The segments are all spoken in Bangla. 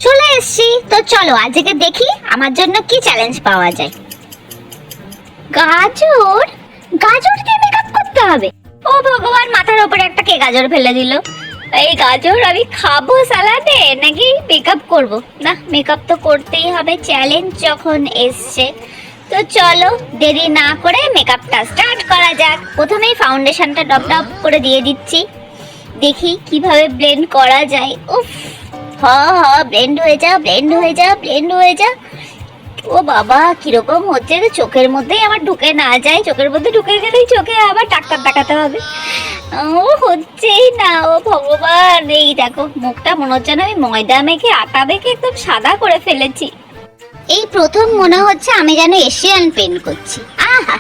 চলে এসছি তো, চলো আজকে দেখি আমার জন্য কি চ্যালেঞ্জ পাওয়া যায়। গাজর, গাজর দিয়ে মেকআপ করতে হবে। ও ভগবান, মাথার উপরে একটা কে গাজর ফেলে দিল। এই গাজর আমি খাবো সালাদে নাকি মেকআপ করব? না, মেকআপ তো করতেই হবে, চ্যালেঞ্জ যখন এসছে। তো চলো দেরি না করে মেকআপটা স্টার্ট করা যাক। প্রথমেই ফাউন্ডেশনটা ডব ডব করে দিয়ে দিচ্ছি, দেখি কিভাবে ব্লেন্ড করা যায়। উফ, ব্লেন্ড হয়ে যা, ব্লেন্ড হয়ে যা, ব্লেন্ড হয়ে যা। ও বাবা, কিরকম হচ্ছে, চোখের মধ্যেই আমার ঢুকে না যায়, চোখের মধ্যে ঢুকে গেলেই চোখে আবার ডাক্তার দেখাতে হবে। ও হচ্ছেই না, ও ভগবান। এই দেখো, মুখটা মনে হচ্ছে না আমি ময়দা মেখে আটা মেখে একদম সাদা করে ফেলেছি। এই প্রথম মনে হচ্ছে আমি যেন এশিয়ান পেন করছি। আহা,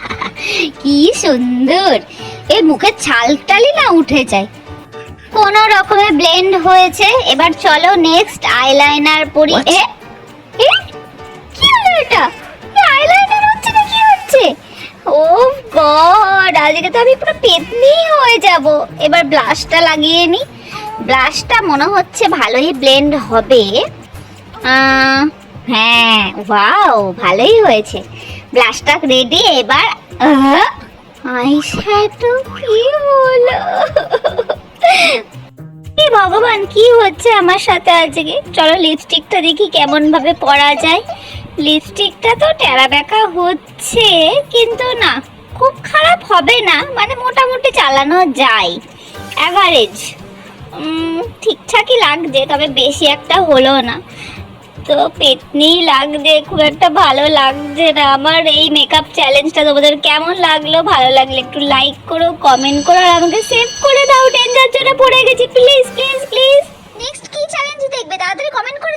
কি সুন্দর, এই মুখের ছালটালি না উঠে যায়। কোনো রকমে ব্লেন্ড হয়েছে, এবার চলো নেক্সট আইলাইনার পরি। কি হলো এটা? আইলাইনার হচ্ছে না, কি হচ্ছে? ও গড, আজকে তো আমি পুরো পেতনি হয়ে যাব। এবার ব্লাশটা লাগিয়ে নি। ব্লাশটা মনে হচ্ছে ভালোই ব্লেন্ড হবে। হ্যাঁ, ওয়াও, ভালোই হয়েছে। ব্লাশটা রেডি। এবার আইশ্যাডো। কি হলো? ভগবান, কি হচ্ছে আমার সাথে আজকে? চলো লিপস্টিকটা দেখি কেমন ভাবে পরা যায়। লিপস্টিকটা তো টেরা বেঁকা হচ্ছে, কিন্তু না, খুব খারাপ হবে না, মানে মোটামুটি চালানো যায়, অ্যাভারেজ, ঠিকঠাকই লাগছে, তবে বেশি একটা হলো না। তো পেতনি লাগছে, খুব একটা ভালো লাগছে না। আমার এই মেকআপ চ্যালেঞ্জটা তোমাদের কেমন লাগলো? ভালো লাগলে একটু লাইক করো, কমেন্ট করো, আর আমাকে সেভ করে দাও। ডেঞ্জার জোনে পড়ে গেছি, প্লিজ প্লিজ প্লিজ। নেক্সট কি চ্যালেঞ্জ দেখবে তাড়াতাড়ি কমেন্ট করো।